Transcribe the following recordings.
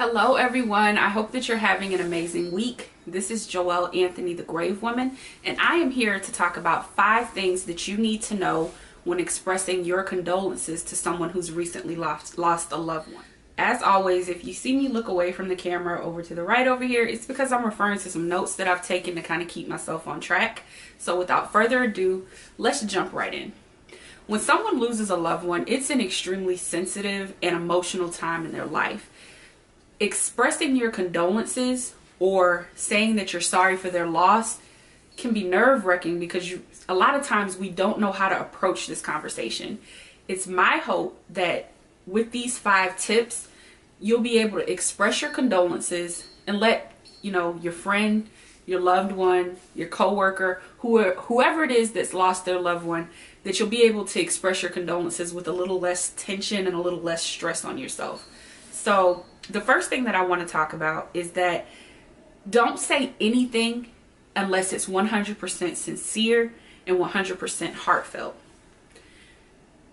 Hello everyone, I hope that you're having an amazing week. This is Joelle Anthony, the Grave Woman, and I am here to talk about 5 things that you need to know when expressing your condolences to someone who's recently lost a loved one. As always, if you see me look away from the camera over to the right over here, it's because I'm referring to some notes that I've taken to kind of keep myself on track. So without further ado, let's jump right in. When someone loses a loved one, it's an extremely sensitive and emotional time in their life. Expressing your condolences or saying that you're sorry for their loss can be nerve-wracking because a lot of times we don't know how to approach this conversation. It's my hope that with these 5 tips, you'll be able to express your condolences and let your friend, your loved one, your coworker, whoever it is that's lost their loved one, that you'll be able to express your condolences with a little less tension and a little less stress on yourself. So the first thing that I want to talk about is that don't say anything unless it's 100% sincere and 100% heartfelt.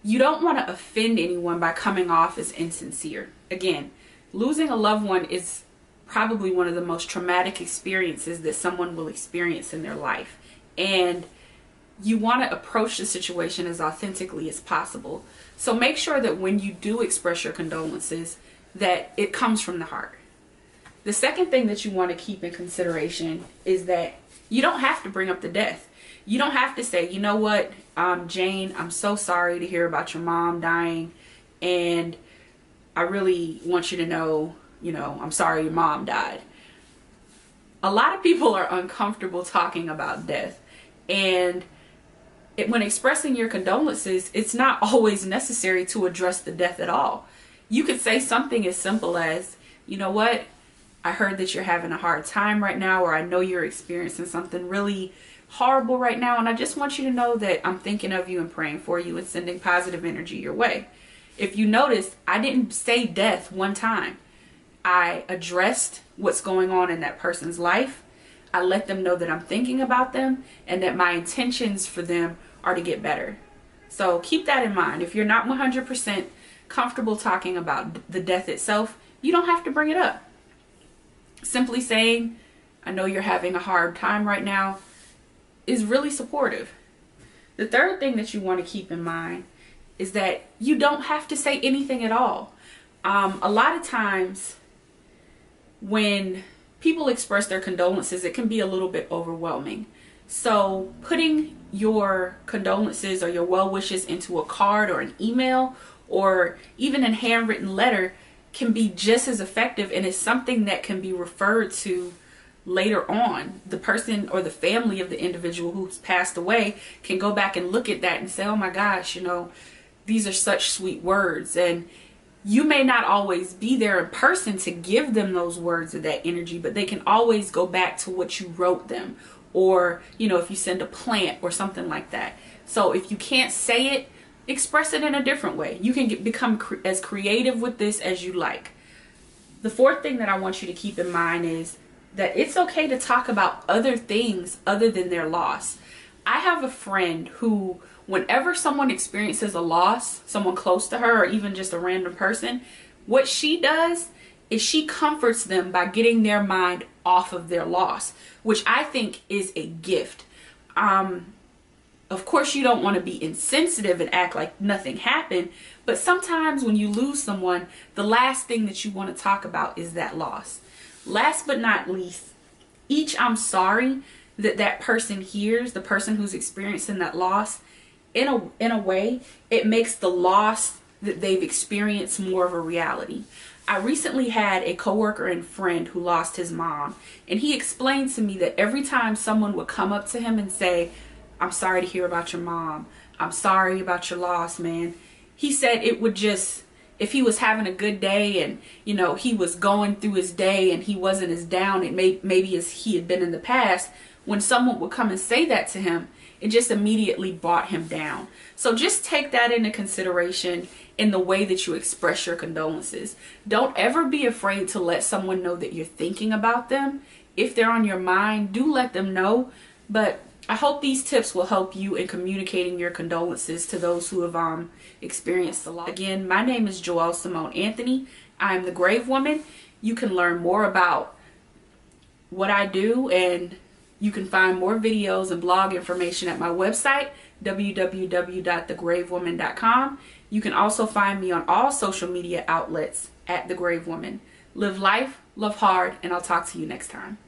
You don't want to offend anyone by coming off as insincere. Again, losing a loved one is probably one of the most traumatic experiences that someone will experience in their life. And you want to approach the situation as authentically as possible. So make sure that when you do express your condolences, that it comes from the heart. The second thing that you want to keep in consideration is that you don't have to bring up the death. You don't have to say, you know what, Jane, I'm so sorry to hear about your mom dying, and I really want you to know, I'm sorry your mom died. A lot of people are uncomfortable talking about death, and when expressing your condolences, it's not always necessary to address the death at all. You could say something as simple as, you know what, I heard that you're having a hard time right now, or I know you're experiencing something really horrible right now, and I just want you to know that I'm thinking of you and praying for you and sending positive energy your way. If you notice, I didn't say death one time. I addressed what's going on in that person's life. I let them know that I'm thinking about them and that my intentions for them are to get better. So keep that in mind. If you're not 100% comfortable talking about the death itself, you don't have to bring it up. Simply saying, I know you're having a hard time right now, is really supportive. The third thing that you want to keep in mind is that you don't have to say anything at all. A lot of times when people express their condolences, it can be a little bit overwhelming. So putting your condolences or your well wishes into a card or an email or even a handwritten letter can be just as effective, and is something that can be referred to later on. The person or the family of the individual who's passed away can go back and look at that and say, oh my gosh, these are such sweet words. And you may not always be there in person to give them those words or that energy, but they can always go back to what you wrote them, or if you send a plant or something like that. So if you can't say it, express it in a different way. You can become as creative with this as you like. The fourth thing that I want you to keep in mind is that it's okay to talk about other things other than their loss. I have a friend who, whenever someone experiences a loss, someone close to her or even just a random person, what she does is she comforts them by getting their mind off of their loss, which I think is a gift. Of course, you don't want to be insensitive and act like nothing happened, but sometimes when you lose someone, the last thing that you want to talk about is that loss. Last but not least, each I'm sorry that person hears, the person who's experiencing that loss, in a way, it makes the loss that they've experienced more of a reality. I recently had a coworker and friend who lost his mom, and he explained to me that every time someone would come up to him and say, I'm sorry to hear about your mom, I'm sorry about your loss, man, he said it would just, if he was having a good day and he was going through his day and he wasn't as down maybe as he had been in the past, when someone would come and say that to him, it just immediately brought him down. So just take that into consideration in the way that you express your condolences. Don't ever be afraid to let someone know that you're thinking about them. If they're on your mind, do let them know. But I hope these tips will help you in communicating your condolences to those who have experienced a loss. Again, my name is Joelle Simone Anthony. I'm the Grave Woman. You can learn more about what I do, and you can find more videos and blog information at my website, www.thegravewoman.com. You can also find me on all social media outlets at The Grave Woman. Live life, love hard, and I'll talk to you next time.